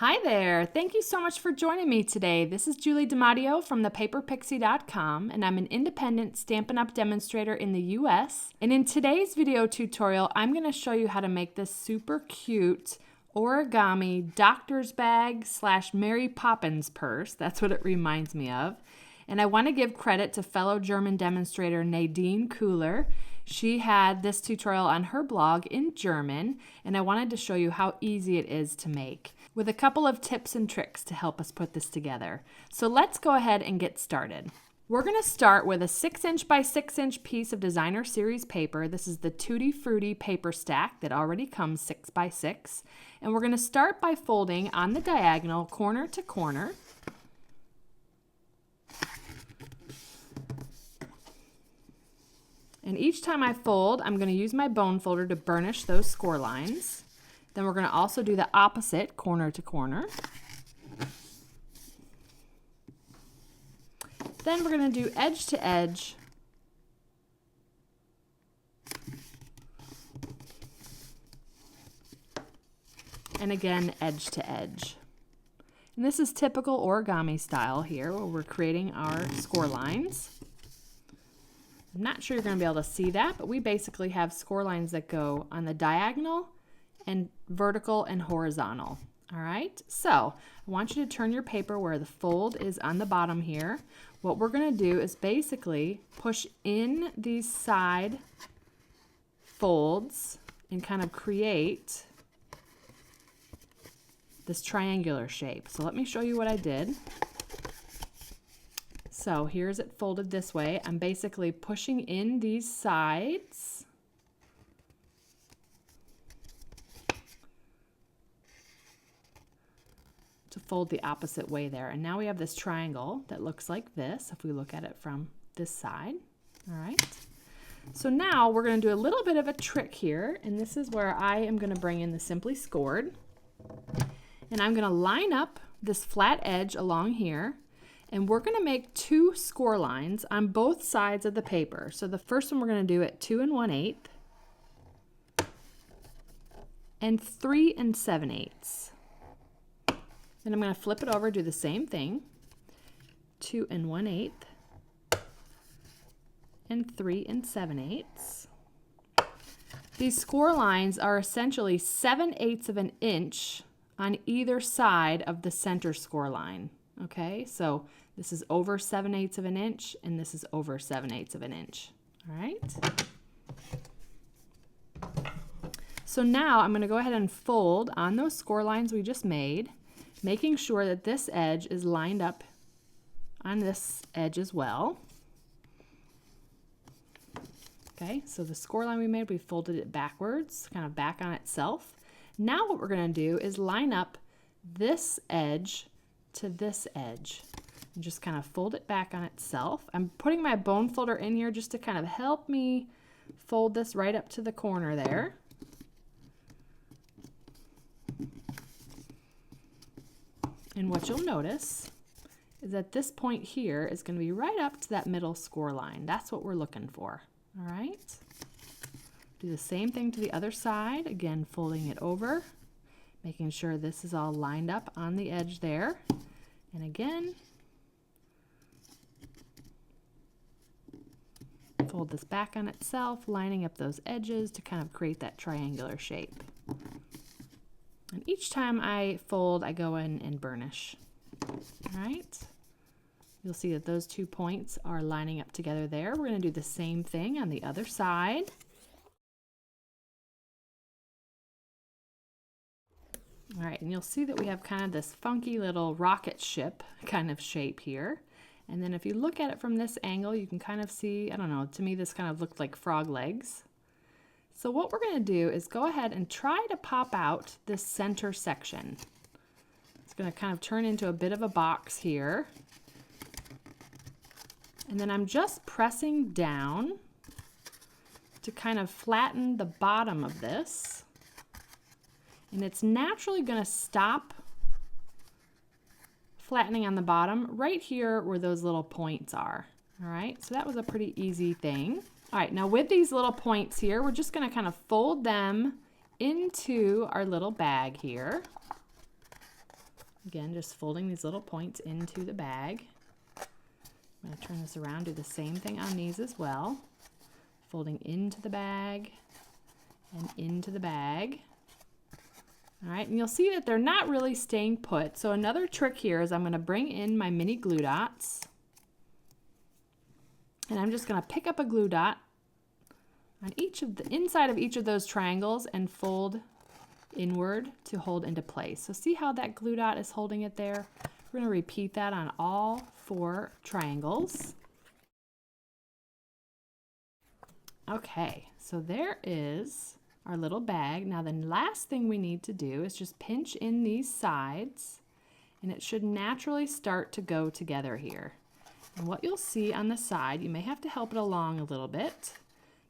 Hi there! Thank you so much for joining me today. This is Julie DiMatteo from thepaperpixie.com, and I'm an independent Stampin' Up! Demonstrator in the US. And in today's video tutorial, I'm going to show you how to make this super cute origami doctor's bag / Mary Poppins purse. That's what it reminds me of. And I want to give credit to fellow German demonstrator Nadine Kuhler. She had this tutorial on her blog in German, and I wanted to show you how easy it is to make, with a couple of tips and tricks to help us put this together. So let's go ahead and get started. We're going to start with a 6" by 6" piece of designer series paper. This is the Tutti Frutti paper stack that already comes 6 by 6. And we're going to start by folding on the diagonal corner to corner. And each time I fold, I'm going to use my bone folder to burnish those score lines. Then we're going to also do the opposite, corner to corner. Then we're going to do edge to edge. And again, edge to edge. And this is typical origami style here, where we're creating our score lines. I'm not sure you're going to be able to see that, but we basically have score lines that go on the diagonal and vertical and horizontal. All right, so I want you to turn your paper where the fold is on the bottom here. What we're going to do is basically push in these side folds and kind of create this triangular shape. So let me show you what I did. So here's it folded this way. I'm basically pushing in these sides. To fold the opposite way there. And now we have this triangle that looks like this if we look at it from this side. All right. So now we're going to do a little bit of a trick here, and this is where I am going to bring in the Simply Scored. And I'm going to line up this flat edge along here. And we're going to make 2 score lines on both sides of the paper. So the first one we're going to do at 2 1/8 and 3 7/8. Then I'm going to flip it over, do the same thing, 2 1/8 and 3 7/8. These score lines are essentially 7/8 of an inch on either side of the center score line. Okay, so this is over 7/8 of an inch, and this is over 7/8 of an inch. All right. So now I'm going to go ahead and fold on those score lines we just made, making sure that this edge is lined up on this edge as well. Okay, so the score line we made, we folded it backwards, kind of back on itself. Now what we're going to do is line up this edge to this edge and just kind of fold it back on itself. I'm putting my bone folder in here just to kind of help me fold this right up to the corner there. And what you'll notice is that this point here is going to be right up to that middle score line. That's what we're looking for. All right. Do the same thing to the other side. Again, folding it over, making sure this is all lined up on the edge there. And again, fold this back on itself, lining up those edges to kind of create that triangular shape. And each time I fold, I go in and burnish. All right. You'll see that those 2 points are lining up together there. We're going to do the same thing on the other side. All right, and you'll see that we have kind of this funky little rocket ship kind of shape here. And then if you look at it from this angle, you can kind of see, I don't know, to me this kind of looked like frog legs. So what we're going to do is go ahead and try to pop out this center section. It's going to kind of turn into a bit of a box here. And then I'm just pressing down to kind of flatten the bottom of this. And it's naturally going to stop flattening on the bottom right here where those little points are. All right, so that was a pretty easy thing. All right, now with these little points here, we're just going to kind of fold them into our little bag here. Again, just folding these little points into the bag. I'm going to turn this around, do the same thing on these as well. Folding into the bag and into the bag. All right, and you'll see that they're not really staying put. So another trick here is I'm going to bring in my mini glue dots. And I'm just going to pick up a glue dot on each of the inside of each of those triangles and fold inward to hold into place. So see how that glue dot is holding it there? We're going to repeat that on all 4 triangles. Okay, so there is our little bag. Now the last thing we need to do is just pinch in these sides, and it should naturally start to go together here. And what you'll see on the side, you may have to help it along a little bit,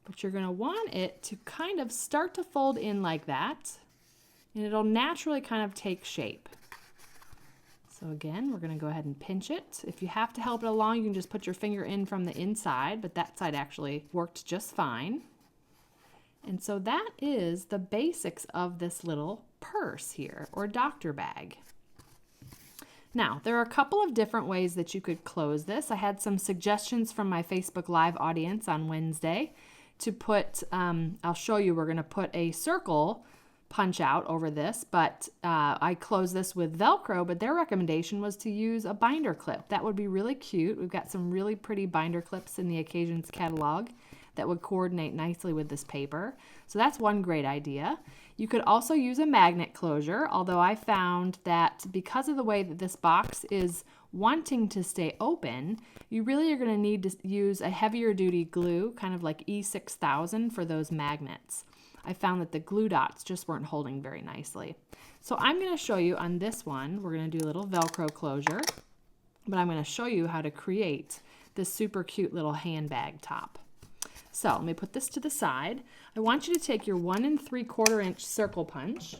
but you're going to want it to kind of start to fold in like that, and it'll naturally kind of take shape. So again, we're going to go ahead and pinch it. If you have to help it along, you can just put your finger in from the inside, but that side actually worked just fine. And so that is the basics of this little purse here, or doctor bag. Now, there are a couple of different ways that you could close this. I had some suggestions from my Facebook Live audience on Wednesday to put, I'll show you, we're going to put a circle punch out over this, but I closed this with Velcro, but their recommendation was to use a binder clip. That would be really cute. We've got some really pretty binder clips in the Occasions catalog that would coordinate nicely with this paper. So that's one great idea. You could also use a magnet closure, although I found that because of the way that this box is wanting to stay open, you really are going to need to use a heavier duty glue, kind of like E6000 for those magnets. I found that the glue dots just weren't holding very nicely. So I'm going to show you on this one, we're going to do a little Velcro closure, but I'm going to show you how to create this super cute little handbag top. So let me put this to the side. I want you to take your 1 3/4 inch circle punch,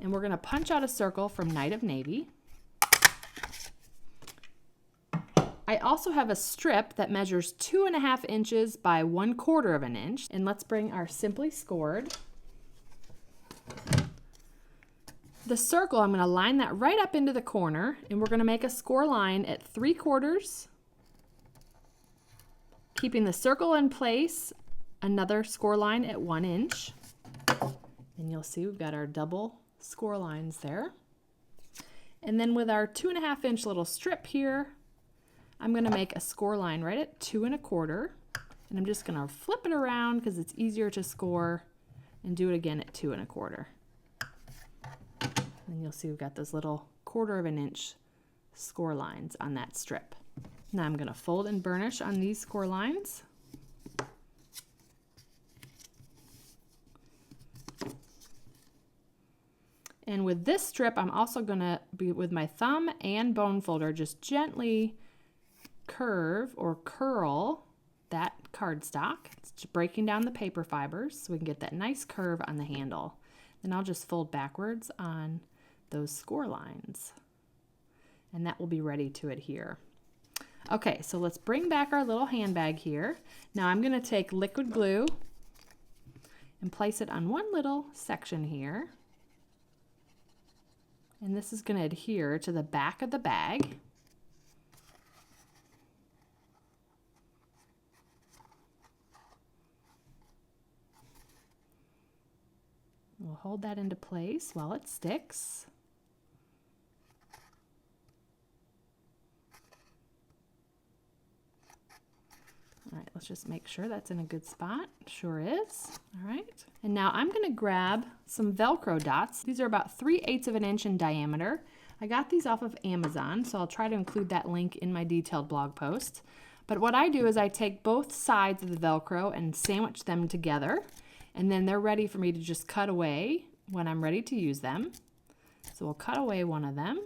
and we're going to punch out a circle from Night of Navy. I also have a strip that measures 2.5 inches by 1/4 of an inch. And let's bring our Simply Scored. The circle, I'm going to line that right up into the corner, and we're going to make a score line at 3/4, keeping the circle in place, another score line at 1 inch. And you'll see we've got our double score lines there. And then with our 2.5 inch little strip here, I'm going to make a score line right at 2 1/4, and I'm just going to flip it around because it's easier to score, and do it again at 2 1/4. And you'll see we've got those little 1/4 of an inch score lines on that strip. Now I'm going to fold and burnish on these score lines. And with this strip, I'm also going to be with my thumb and bone folder, just gently curve or curl that cardstock. It's just breaking down the paper fibers so we can get that nice curve on the handle. Then I'll just fold backwards on those score lines, and that will be ready to adhere. Okay, so let's bring back our little handbag here. Now I'm going to take liquid glue and place it on one little section here, and this is going to adhere to the back of the bag. We'll hold that into place while it sticks. All right, let's just make sure that's in a good spot. Sure is. All right. And now I'm going to grab some Velcro dots. These are about 3/8 of an inch in diameter. I got these off of Amazon, so I'll try to include that link in my detailed blog post. But what I do is I take both sides of the Velcro and sandwich them together, and then they're ready for me to just cut away when I'm ready to use them. So we'll cut away one of them.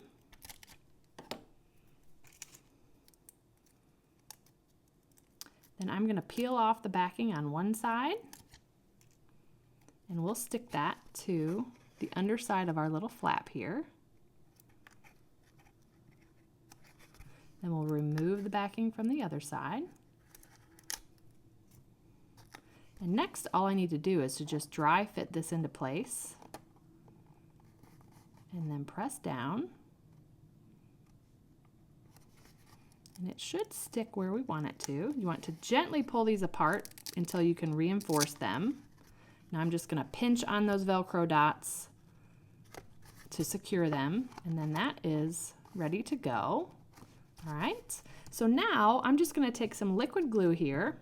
Then I'm going to peel off the backing on one side, and we'll stick that to the underside of our little flap here. Then we'll remove the backing from the other side. And next, all I need to do is to just dry fit this into place. and then press down. And it should stick where we want it to. You want to gently pull these apart until you can reinforce them. Now I'm just going to pinch on those Velcro dots to secure them, and then that is ready to go. All right, so now I'm just going to take some liquid glue here,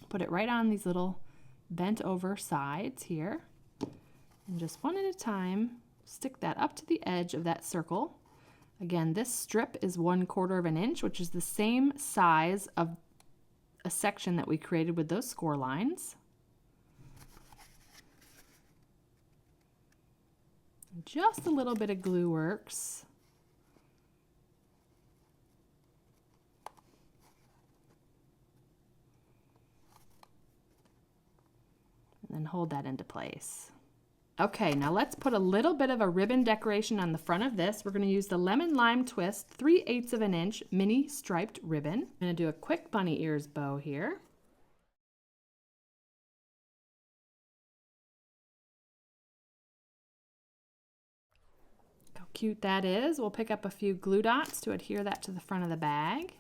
put it right on these little bent over sides here, and just one at a time, stick that up to the edge of that circle. Again, this strip is 1/4 of an inch, which is the same size of a section that we created with those score lines. Just a little bit of glue works. And then hold that into place. Okay, now let's put a little bit of a ribbon decoration on the front of this. We're going to use the Lemon Lime Twist 3/8 of an inch mini striped ribbon. I'm going to do a quick bunny ears bow here. How cute that is. We'll pick up a few glue dots to adhere that to the front of the bag.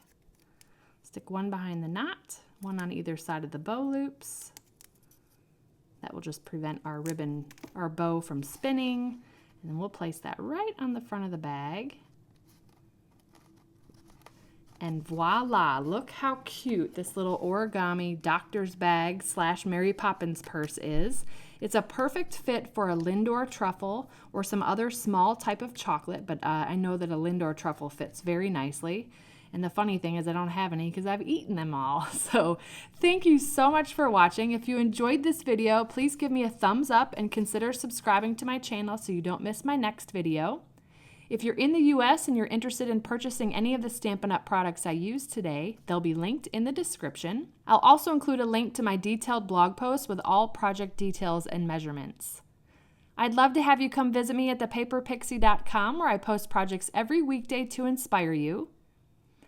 Stick one behind the knot, one on either side of the bow loops. That will just prevent our ribbon, our bow from spinning. And then we'll place that right on the front of the bag. And voila, look how cute this little origami doctor's bag / Mary Poppins purse is. It's a perfect fit for a Lindor truffle or some other small type of chocolate, but I know that a Lindor truffle fits very nicely. And the funny thing is I don't have any because I've eaten them all. So thank you so much for watching. If you enjoyed this video, please give me a thumbs up and consider subscribing to my channel so you don't miss my next video. If you're in the US and you're interested in purchasing any of the Stampin' Up! Products I used today, they'll be linked in the description. I'll also include a link to my detailed blog post with all project details and measurements. I'd love to have you come visit me at thepaperpixie.com, where I post projects every weekday to inspire you.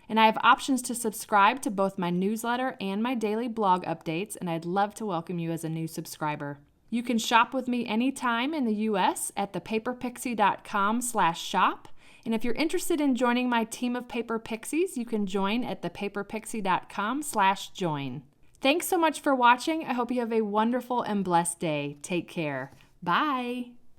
And I have options to subscribe to both my newsletter and my daily blog updates, and I'd love to welcome you as a new subscriber. You can shop with me anytime in the US at thepaperpixie.com/shop. And if you're interested in joining my team of Paper Pixies, you can join at thepaperpixie.com/join. Thanks so much for watching. I hope you have a wonderful and blessed day. Take care. Bye.